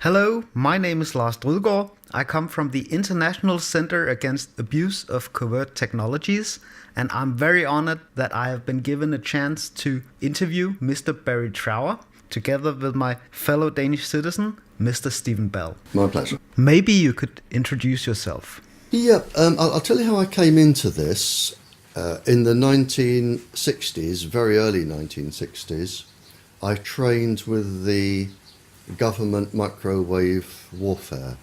Hello, my name is Lars Drudgaard. I come from the International Center Against Abuse of Covert Technologies, and I'm very honored that I have been given a chance to interview Mr. Barry Trower, together with my fellow Danish citizen, Mr. Stephen Bell. My pleasure. Maybe you could introduce yourself. Yeah, I'll tell you how I came into this. In the 1960s, very early 1960s, I trained with the government microwave warfare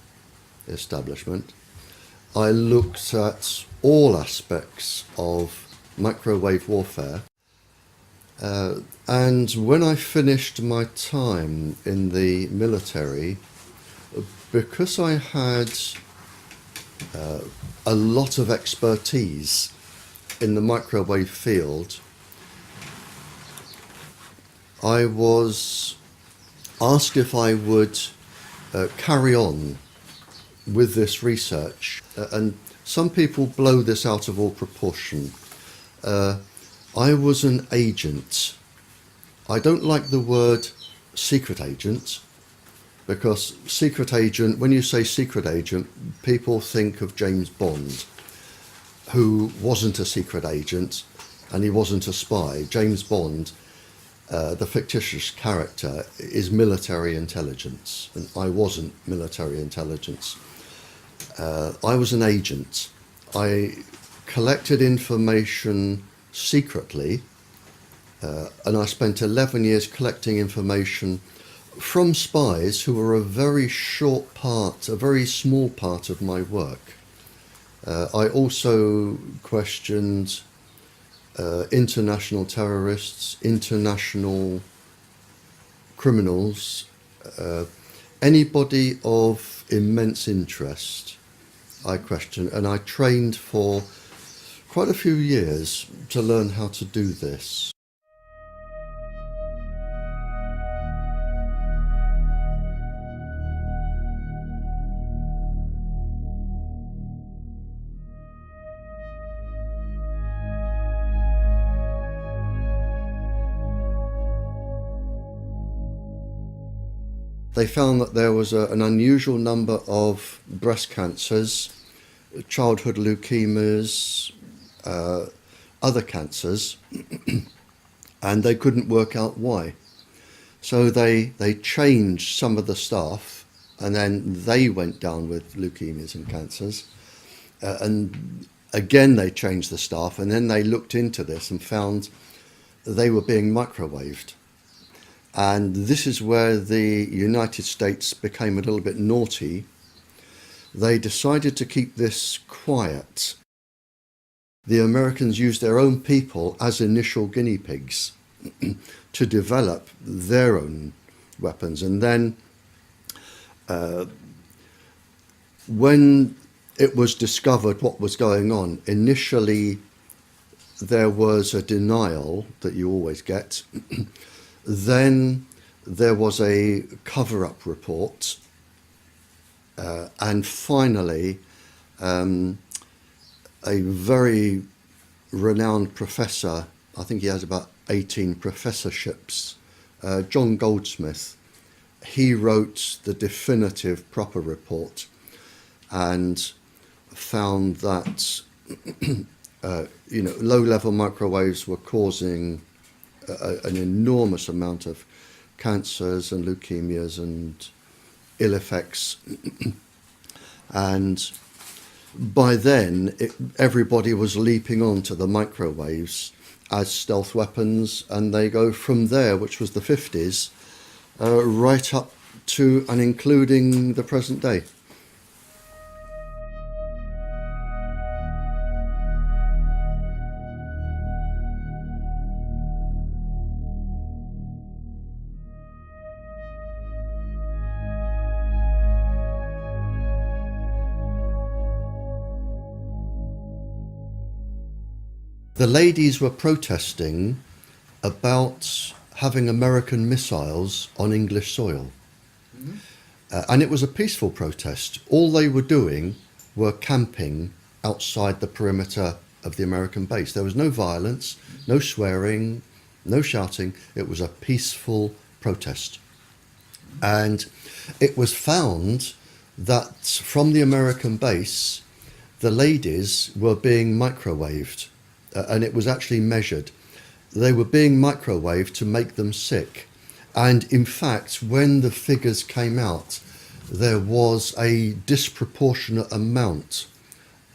establishment. I looked at all aspects of microwave warfare. And when I finished my time in the military, because I had a lot of expertise in the microwave field, I was asked if I would carry on with this research. And some people blow this out of all proportion. I was an agent. I don't like the word secret agent, because secret agent, when you say secret agent, people think of James Bond, who wasn't a secret agent and he wasn't a spy. James Bond, the fictitious character, is military intelligence, and I wasn't military intelligence. I was an agent. I collected information secretly, and I spent 11 years collecting information from spies who were a very small part of my work. I also questioned international terrorists, international criminals, anybody of immense interest I questioned, and I trained for quite a few years to learn how to do this. They found that there was an unusual number of breast cancers, childhood leukemias, other cancers, and they couldn't work out why. So they changed some of the staff, and then they went down with leukemias and cancers. And again, they changed the staff, and then they looked into this and found they were being microwaved. And this is where the United States became a little bit naughty. They decided to keep this quiet. The Americans used their own people as initial guinea pigs to develop their own weapons. And then when it was discovered what was going on, initially there was a denial that you always get. Then there was a cover-up report, and finally a very renowned professor, I think he has about 18 professorships, John Goldsmith, he wrote the definitive proper report and found that low-level microwaves were causing an enormous amount of cancers and leukemias and ill effects. And by then, everybody was leaping onto the microwaves as stealth weapons, and they go from there, which was the 50s, right up to and including the present day. The ladies were protesting about having American missiles on English soil. Mm-hmm. And it was a peaceful protest. All they were doing were camping outside the perimeter of the American base. There was no violence, no swearing, no shouting. It was a peaceful protest. And it was found that from the American base, the ladies were being microwaved, and it was actually measured. They were being microwaved to make them sick. And in fact, when the figures came out, there was a disproportionate amount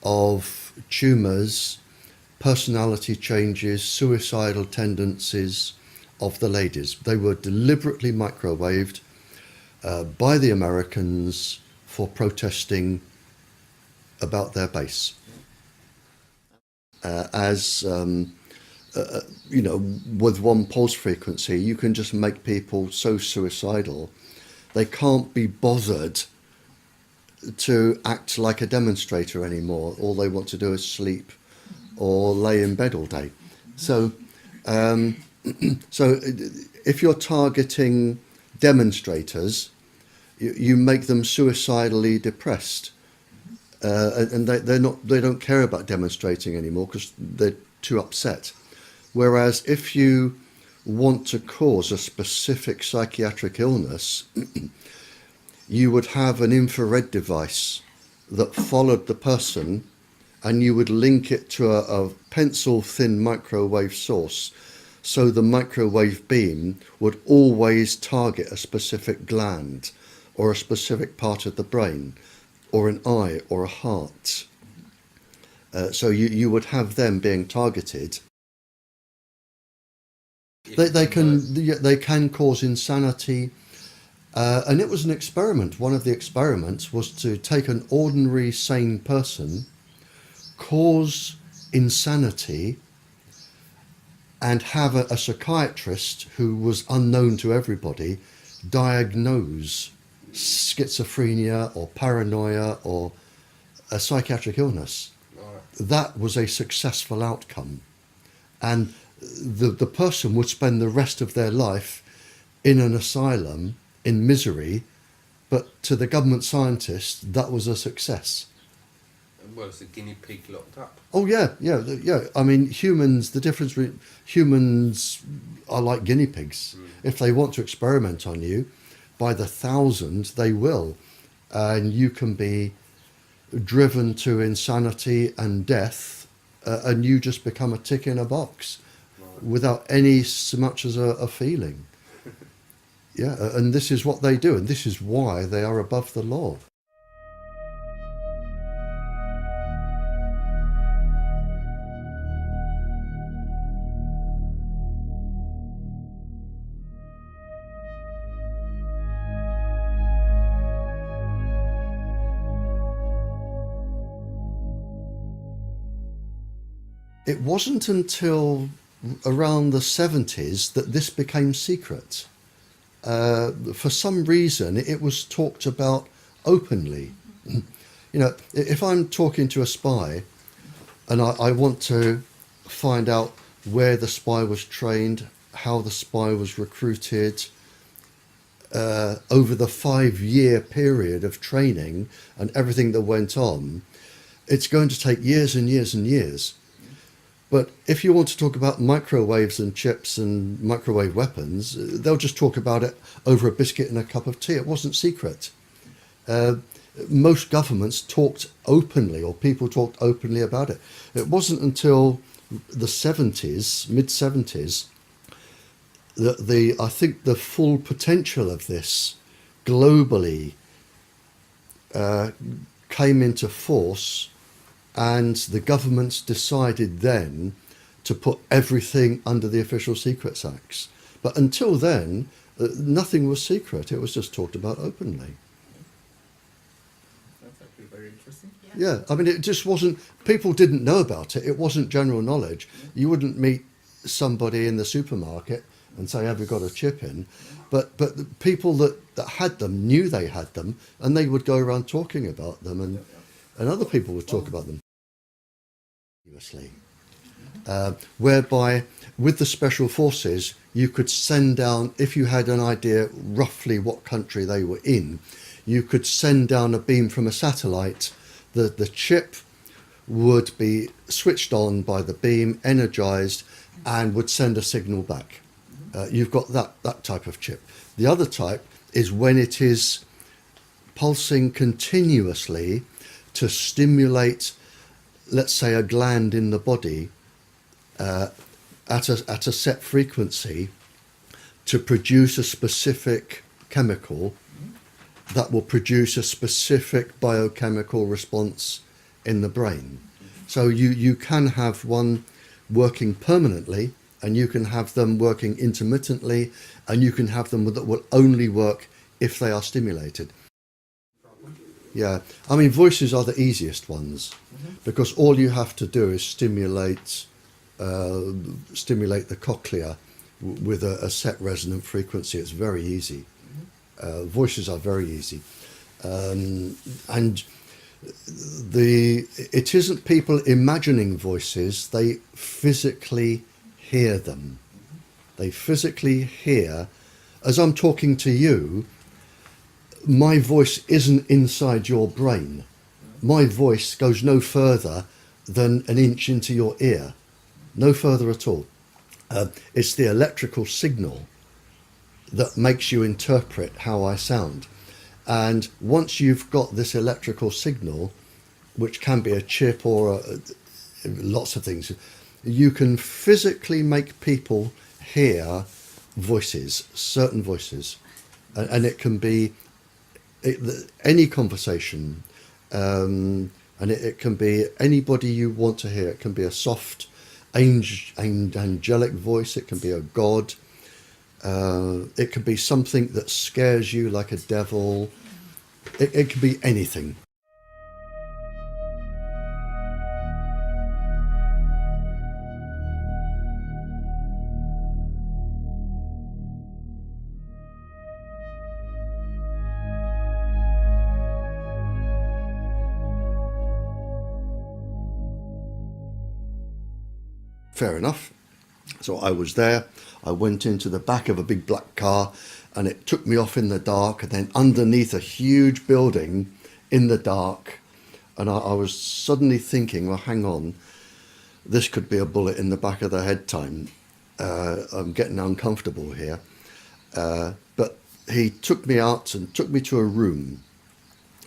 of tumours, personality changes, suicidal tendencies of the ladies. They were deliberately microwaved by the Americans for protesting about their base. With one pulse frequency, you can just make people so suicidal, they can't be bothered to act like a demonstrator anymore. All they want to do is sleep or lay in bed all day. So if you're targeting demonstrators, you make them suicidally depressed, and they don't care about demonstrating anymore because they're too upset. Whereas if you want to cause a specific psychiatric illness, you would have an infrared device that followed the person, and you would link it to a pencil-thin microwave source, so the microwave beam would always target a specific gland or a specific part of the brain or an eye or a heart. So you would have them being targeted. They can cause insanity, and it was an experiment. One of the experiments was to take an ordinary sane person, cause insanity, and have a psychiatrist who was unknown to everybody diagnose schizophrenia or paranoia or a psychiatric illness. That was a successful outcome, and the person would spend the rest of their life in an asylum in misery, but to the government scientists that was a success. Well, it's a guinea pig locked up. Oh yeah. I mean, humans. The difference between humans are like guinea pigs. If they want to experiment on you, by the thousands they will, and you can be driven to insanity and death, and you just become a tick in a box, without any so much as a feeling. Yeah, and this is what they do, and this is why they are above the law. It wasn't until around the 70s that this became secret. For some reason, it was talked about openly. You know, if I'm talking to a spy and I want to find out where the spy was trained, how the spy was recruited, over the 5-year period of training and everything that went on, it's going to take years and years and years. But if you want to talk about microwaves and chips and microwave weapons, they'll just talk about it over a biscuit and a cup of tea. It wasn't secret. Most governments talked openly, or people talked openly about it. It wasn't until the 70s, mid-70s, that I think the full potential of this globally came into force. And the governments decided then to put everything under the Official Secrets Acts. But until then, nothing was secret. It was just talked about openly. That's actually very interesting. Yeah, I mean, it just wasn't, people didn't know about it. It wasn't general knowledge. You wouldn't meet somebody in the supermarket and say, have you got a chip in? But the people that had them knew they had them, and they would go around talking about them, and other people would talk about them. Whereby with the special forces you could send down, if you had an idea roughly what country they were in, you could send down a beam from a satellite. The chip would be switched on by the beam, energized, and would send a signal back. You've got that type of chip. The other type is when it is pulsing continuously to stimulate, let's say, a gland in the body at a set frequency to produce a specific chemical that will produce a specific biochemical response in the brain. So you can have one working permanently, and you can have them working intermittently, and you can have them that will only work if they are stimulated. Yeah, I mean, voices are the easiest ones because all you have to do is stimulate the cochlea with a set resonant frequency. It's very easy. Voices are very easy, and it isn't people imagining voices. They physically hear them. They physically hear, as I'm talking to you, my voice isn't inside your brain. My voice goes no further than an inch into your ear, no further at all. It's the electrical signal that makes you interpret how I sound. And once you've got this electrical signal, which can be a chip or lots of things, you can physically make people hear voices, certain voices. And it can be any conversation, and it can be anybody you want to hear. It can be a soft, angelic voice. It can be a god. It can be something that scares you, like a devil. It can be anything. Fair enough. So I was there. I went into the back of a big black car, and it took me off in the dark, and then underneath a huge building in the dark. And I was suddenly thinking, well, hang on, this could be a bullet in the back of the head time. I'm getting uncomfortable here. But he took me out and took me to a room,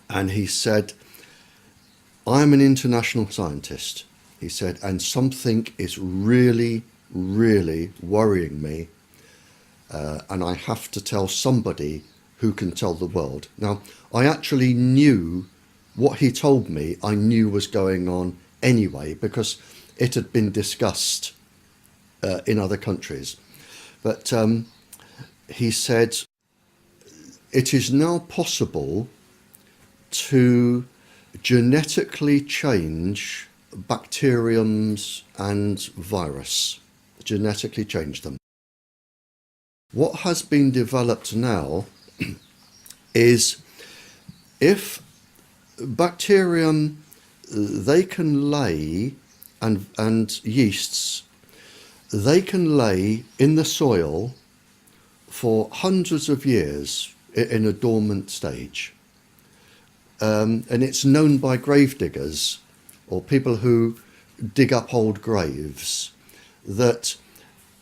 and he said, I'm an international scientist. He said, and something is really, really worrying me, and I have to tell somebody who can tell the world. Now, I actually knew what he told me, I knew was going on anyway, because it had been discussed in other countries. But he said, it is now possible to genetically change bacteriums and virus, genetically change them. What has been developed now is if bacterium, they can lay, and yeasts, they can lay in the soil for hundreds of years in a dormant stage. And it's known by grave diggers or people who dig up old graves that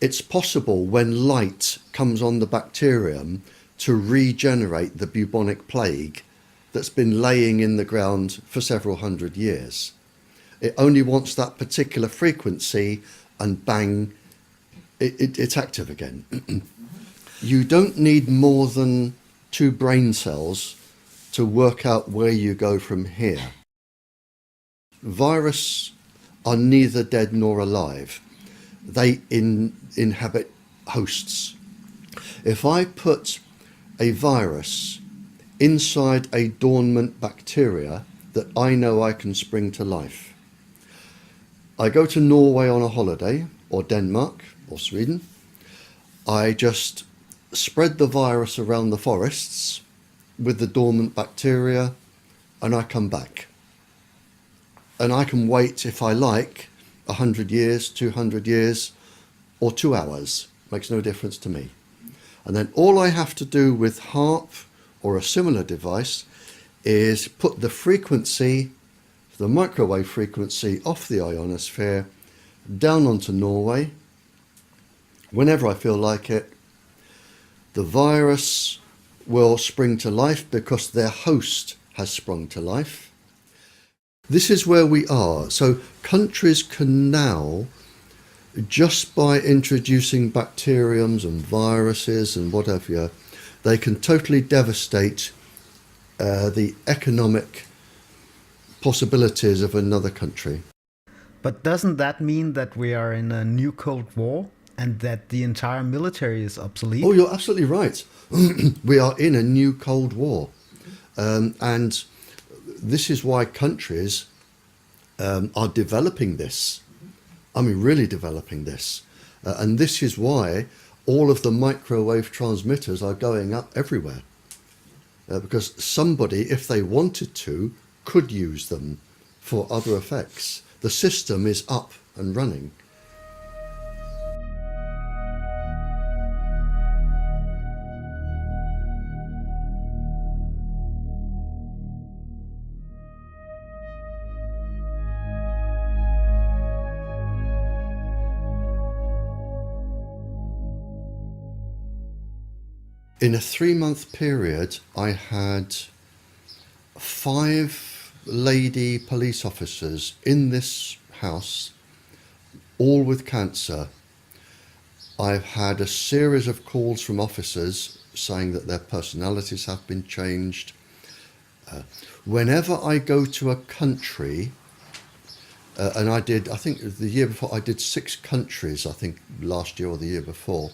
it's possible when light comes on the bacterium to regenerate the bubonic plague that's been laying in the ground for several hundred years. It only wants that particular frequency and bang, it's active again. You don't need more than 2 brain cells to work out where you go from here. Viruses are neither dead nor alive. They inhabit hosts. If I put a virus inside a dormant bacteria that I know I can spring to life, I go to Norway on a holiday, or Denmark, or Sweden, I just spread the virus around the forests with the dormant bacteria, and I come back. And I can wait, if I like, 100 years, 200 years, or 2 hours. Makes no difference to me. And then all I have to do with HAARP or a similar device is put the frequency, the microwave frequency off the ionosphere, down onto Norway. Whenever I feel like it, the virus will spring to life because their host has sprung to life. This is where we are. So countries can now, just by introducing bacteriums and viruses and whatever, they can totally devastate the economic possibilities of another country. But doesn't that mean that we are in a new Cold War and that the entire military is obsolete? Oh, you're absolutely right. We are in a new Cold War. And this is why countries are developing this. I mean, really developing this. And this is why all of the microwave transmitters are going up everywhere. Because somebody, if they wanted to, could use them for other effects. The system is up and running. In a 3-month period, I had 5 lady police officers in this house, all with cancer. I've had a series of calls from officers saying that their personalities have been changed. Whenever I go to a country, and I think the year before, I did 6 countries, I think last year or the year before.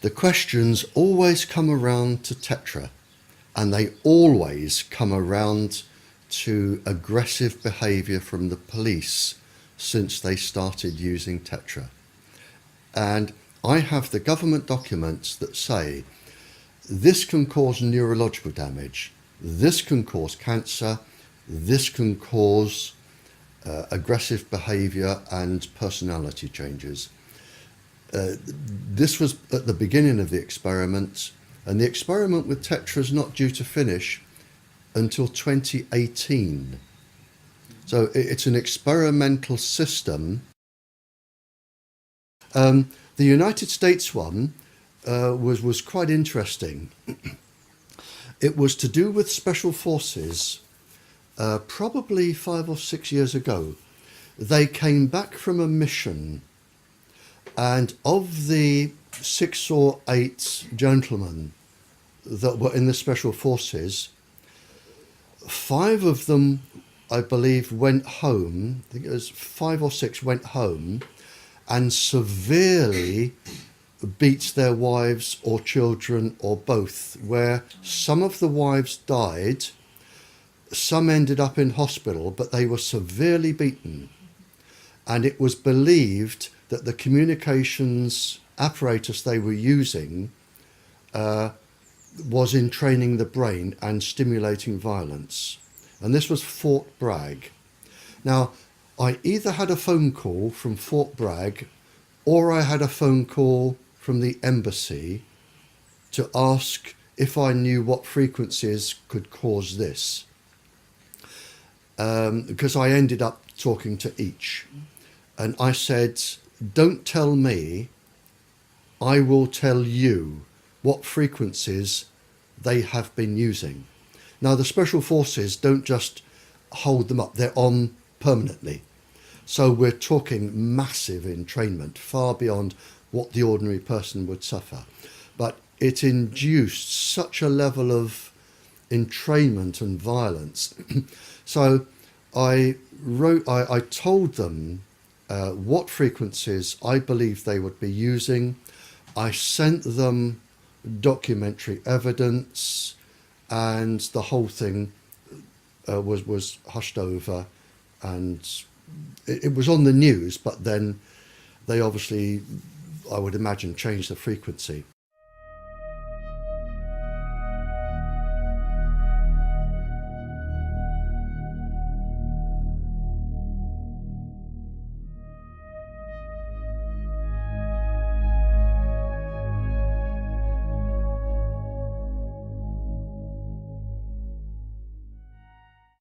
The questions always come around to Tetra, and they always come around to aggressive behaviour from the police since they started using Tetra. And I have the government documents that say this can cause neurological damage, this can cause cancer, this can cause aggressive behaviour and personality changes. This was at the beginning of the experiment, and the experiment with Tetra is not due to finish until 2018. So it's an experimental system. The United States one was quite interesting. It was to do with special forces, probably 5 or 6 years ago. They came back from a mission, and of the 6 or 8 gentlemen that were in the special forces, 5 of them, I believe, went home. I think it was 5 or 6 went home and severely beat their wives or children or both, where some of the wives died, some ended up in hospital, but they were severely beaten. And it was believed that the communications apparatus they were using was in training the brain and stimulating violence. And this was Fort Bragg. Now, I either had a phone call from Fort Bragg or I had a phone call from the embassy to ask if I knew what frequencies could cause this. Because I ended up talking to each. And I said, don't tell me, I will tell you what frequencies they have been using. Now, the special forces don't just hold them up, they're on permanently. So we're talking massive entrainment, far beyond what the ordinary person would suffer. But it induced such a level of entrainment and violence. So I told them what frequencies I believed they would be using. I sent them documentary evidence, and the whole thing was hushed over, and it was on the news, but then they obviously, I would imagine, changed the frequency.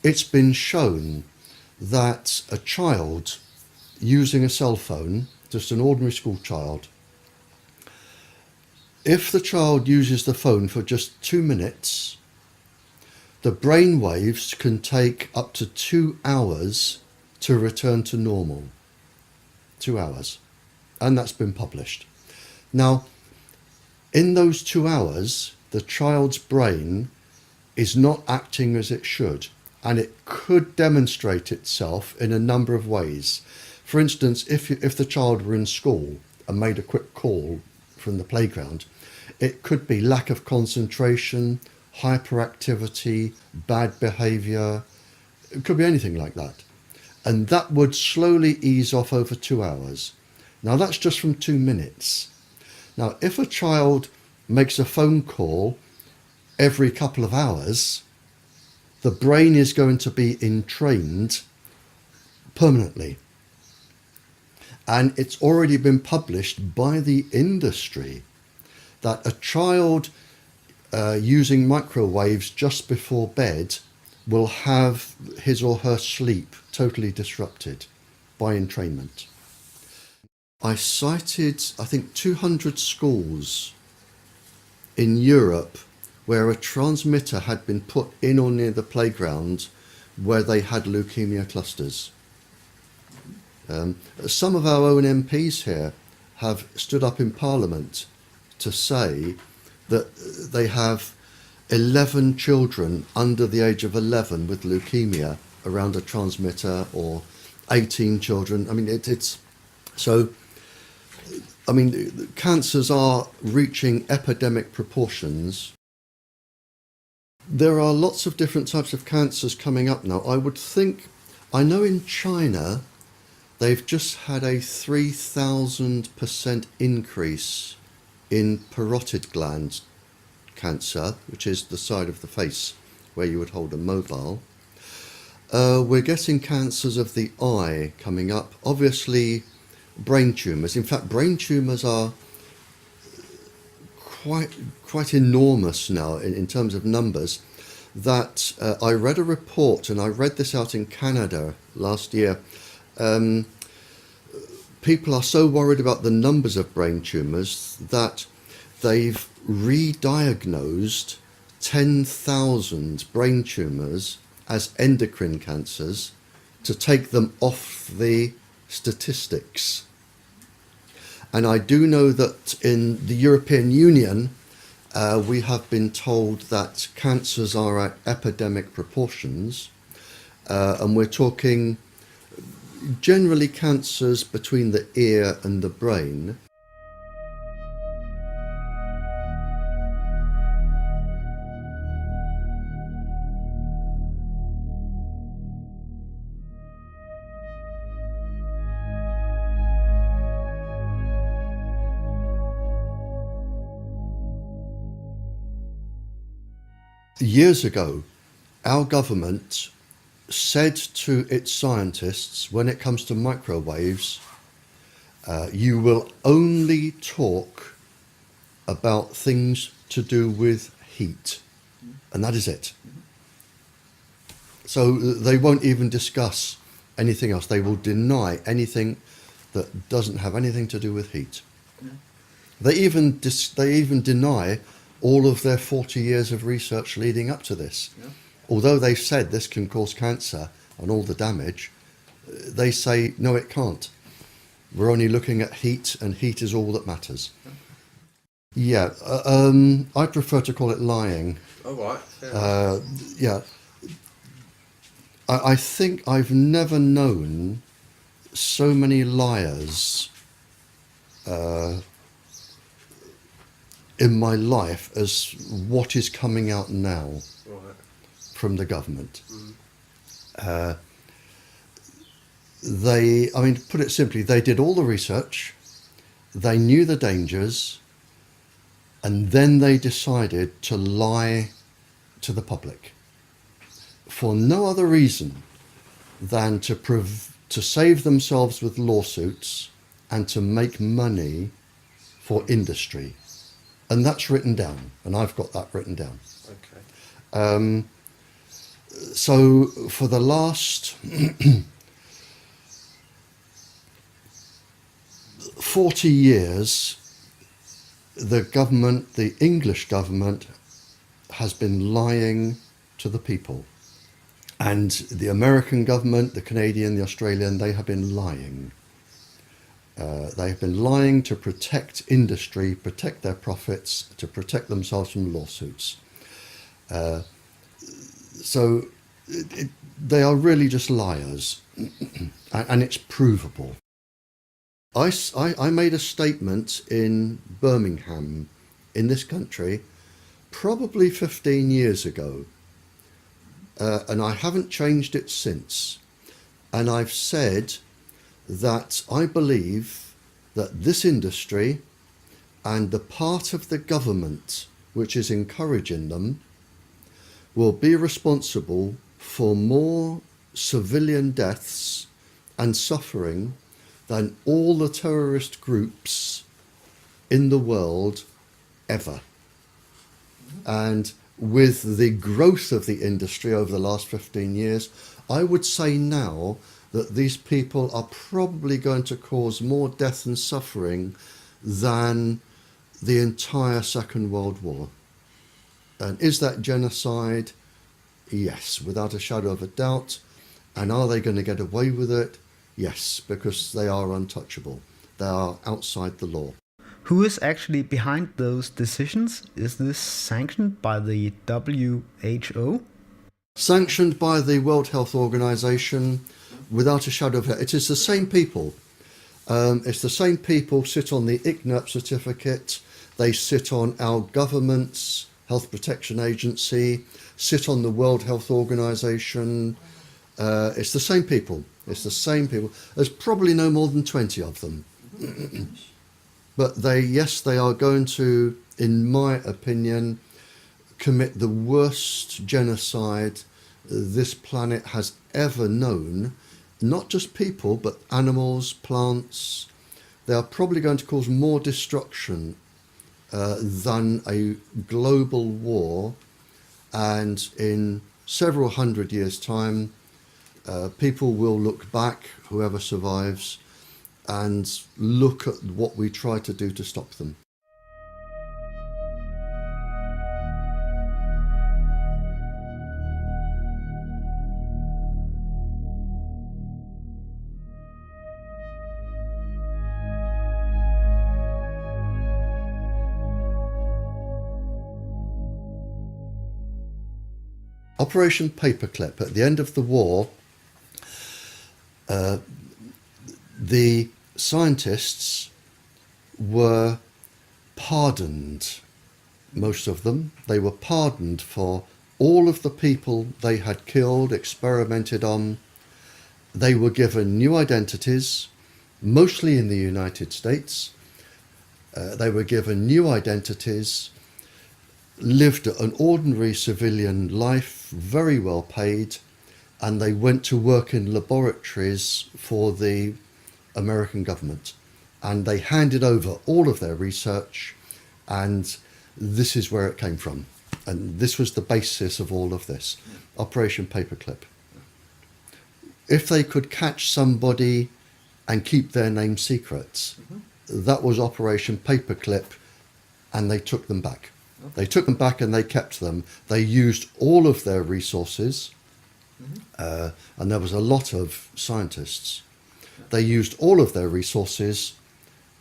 It's been shown that a child using a cell phone, just an ordinary school child, If the child uses the phone for just 2 minutes, the brain waves can take up to 2 hours to return to normal. 2 hours. And that's been published. Now, in those 2 hours, the child's brain is not acting as it should, and it could demonstrate itself in a number of ways. For instance, if the child were in school and made a quick call from the playground, it could be lack of concentration, hyperactivity, bad behaviour. It could be anything like that. And that would slowly ease off over 2 hours. Now that's just from 2 minutes. Now if a child makes a phone call every couple of hours, the brain is going to be entrained permanently. And it's already been published by the industry that a child using microwaves just before bed will have his or her sleep totally disrupted by entrainment. I cited, I think, 200 schools in Europe where a transmitter had been put in or near the playground where they had leukemia clusters. Some of our own MPs here have stood up in Parliament to say that they have 11 children under the age of 11 with leukemia around a transmitter, or 18 children. I mean, it's so. I mean, cancers are reaching epidemic proportions. There are lots of different types of cancers coming up now. I know in China, they've just had a 3,000% increase in parotid gland cancer, which is the side of the face where you would hold a mobile. We're getting cancers of the eye coming up. Obviously, brain tumours. In fact, brain tumours are quite enormous now in terms of numbers. That I read a report, and I read this out in Canada last year. People are so worried about the numbers of brain tumours that they've re-diagnosed 10,000 brain tumours as endocrine cancers to take them off the statistics. And I do know that in the European Union, we have been told that cancers are at epidemic proportions, and we're talking generally cancers between the ear and the brain. Years ago, our government said to its scientists, when it comes to microwaves, you will only talk about things to do with heat, and that is it. So they won't even discuss anything else. They will deny anything that doesn't have anything to do with heat. Yeah. They even deny all of their 40 years of research leading up to this. Yeah. Although they've said this can cause cancer and all the damage, they say, no, it can't. We're only looking at heat, and heat is all that matters. Yeah, I prefer to call it lying. Oh, right. Yeah. I think I've never known so many liars in my life as what is coming out now from the government. Put it simply, they did all the research, they knew the dangers, and then they decided to lie to the public for no other reason than to save themselves with lawsuits and to make money for industry. And that's written down, and I've got that written down. Okay. So for the last 40 years, the government, the English government, has been lying to the people. And the American government, the Canadian, the Australian, they have been lying. They have been lying to protect industry, protect their profits, to protect themselves from lawsuits. So they are really just liars, and it's provable. I made a statement in Birmingham, in this country, probably 15 years ago, and I haven't changed it since. And I've said that I believe that this industry and the part of the government which is encouraging them will be responsible for more civilian deaths and suffering than all the terrorist groups in the world ever. And with the growth of the industry over the last 15 years, I would say now that these people are probably going to cause more death and suffering than the entire Second World War. And is that genocide? Yes, without a shadow of a doubt. And are they going to get away with it? Yes, because they are untouchable. They are outside the law. Who is actually behind those decisions? Is this sanctioned by the WHO? Sanctioned by the World Health Organization, without a shadow of a doubt. It is the same people. It's the same people sit on the ICNIRP certificate. They sit on our government's Health Protection Agency, sit on the World Health Organization. It's the same people. It's the same people. There's probably no more than 20 of them. But they are going to, in my opinion, commit the worst genocide this planet has ever known. Not just people, but animals, plants. They are probably going to cause more destruction than a global war. And in several hundred years' time, people will look back, whoever survives, and look at what we try to do to stop them. Operation Paperclip. At the end of the war, the scientists were pardoned, most of them. They were pardoned for all of the people they had killed, experimented on. They were given new identities, mostly in the United States. They were given new identities, lived an ordinary civilian life, very well paid, and they went to work in laboratories for the American government. And they handed over all of their research, and this is where it came from. And this was the basis of all of this, Operation Paperclip. If they could catch somebody and keep their name secret, that was Operation Paperclip, and they took them back. They took them back and they kept them. They used all of their resources, and there was a lot of scientists. They used all of their resources,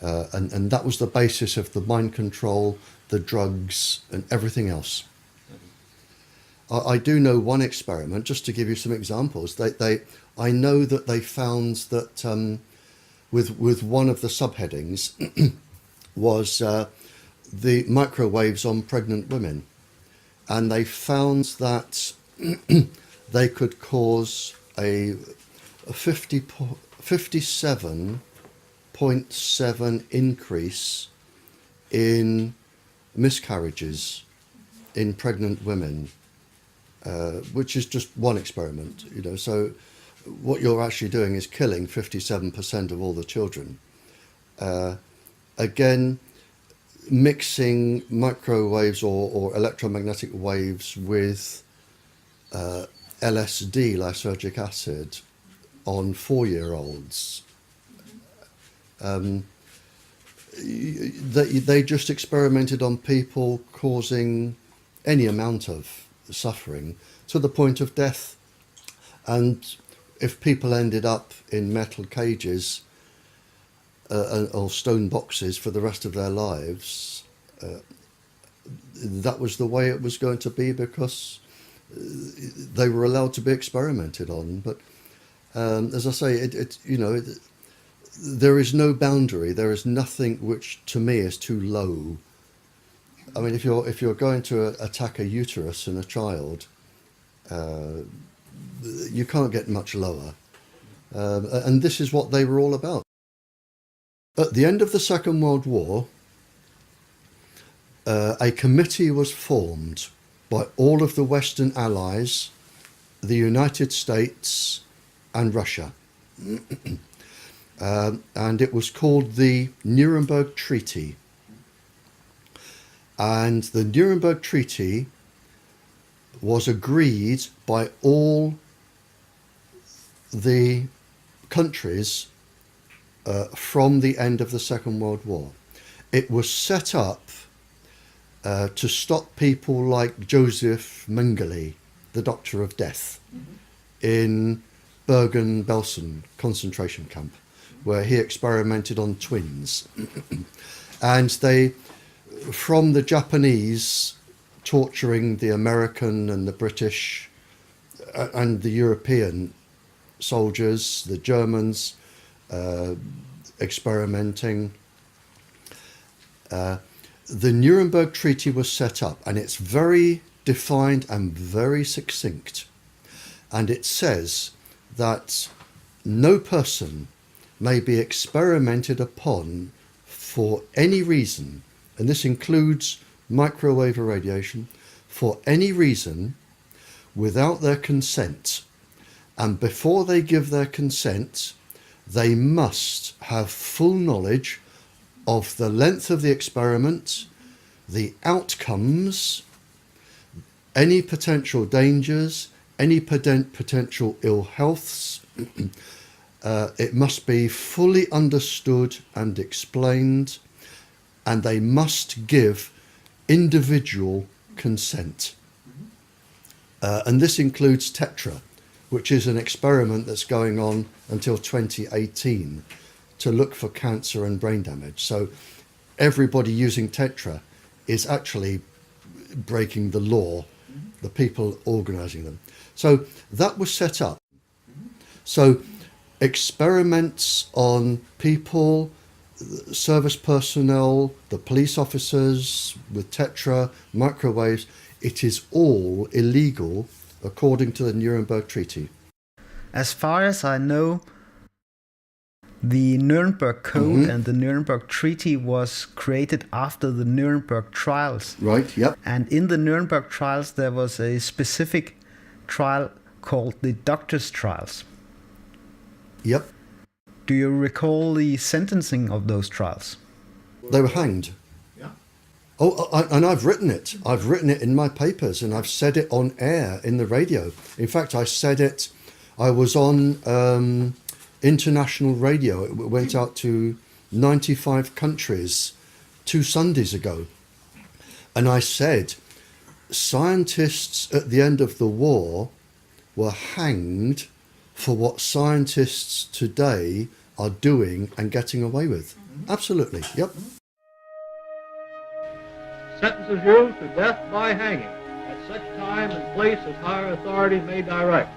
and that was the basis of the mind control, the drugs, and everything else. I do know one experiment, just to give you some examples. I know that they found that with one of the subheadings was the microwaves on pregnant women. And they found that they could cause a 57.7 increase in miscarriages in pregnant women, which is just one experiment, you know. So what you're actually doing is killing 57% of all the children. Again, mixing microwaves or electromagnetic waves with LSD, lysergic acid, on 4-year-olds. they just experimented on people causing any amount of suffering to the point of death. And if people ended up in metal cages or stone boxes for the rest of their lives, that was the way it was going to be, because they were allowed to be experimented on. But as I say, there is no boundary. There is nothing which, to me, is too low. I mean, if you're going to attack a uterus in a child, you can't get much lower. And this is what they were all about. At the end of the Second World War, a committee was formed by all of the Western Allies, the United States and Russia. And it was called the Nuremberg Treaty. And the Nuremberg Treaty was agreed by all the countries from the end of the Second World War. It was set up to stop people like Joseph Mengele, the Doctor of Death, in Bergen-Belsen concentration camp, where he experimented on twins. And they, from the Japanese torturing the American and the British and the European soldiers, the Germans experimenting, the Nuremberg Treaty was set up, and it's very defined and very succinct. And it says that no person may be experimented upon for any reason, and this includes microwave irradiation, for any reason without their consent. And before they give their consent, they must have full knowledge of the length of the experiment, the outcomes, any potential dangers, any potential ill healths. It must be fully understood and explained, and they must give individual consent. And this includes Tetra, which is an experiment that's going on until 2018 to look for cancer and brain damage. So everybody using Tetra is actually breaking the law, the people organising them. So that was set up. So experiments on people, service personnel, the police officers with Tetra, microwaves, it is all illegal according to the Nuremberg Treaty. As far as I know, the Nuremberg Code and the Nuremberg Treaty was created after the Nuremberg trials. Right, yep. And in the Nuremberg trials, there was a specific trial called the doctors' trials. Yep. Do you recall the sentencing of those trials? They were hanged. Yeah. And I've written it. I've written it in my papers, and I've said it on air in the radio. In fact, I said it, I was on international radio. It went out to 95 countries 2 Sundays ago. And I said, scientists at the end of the war were hanged for what scientists today are doing and getting away with. Absolutely, yep. Sentences you to death by hanging at such time and place as higher authority may direct.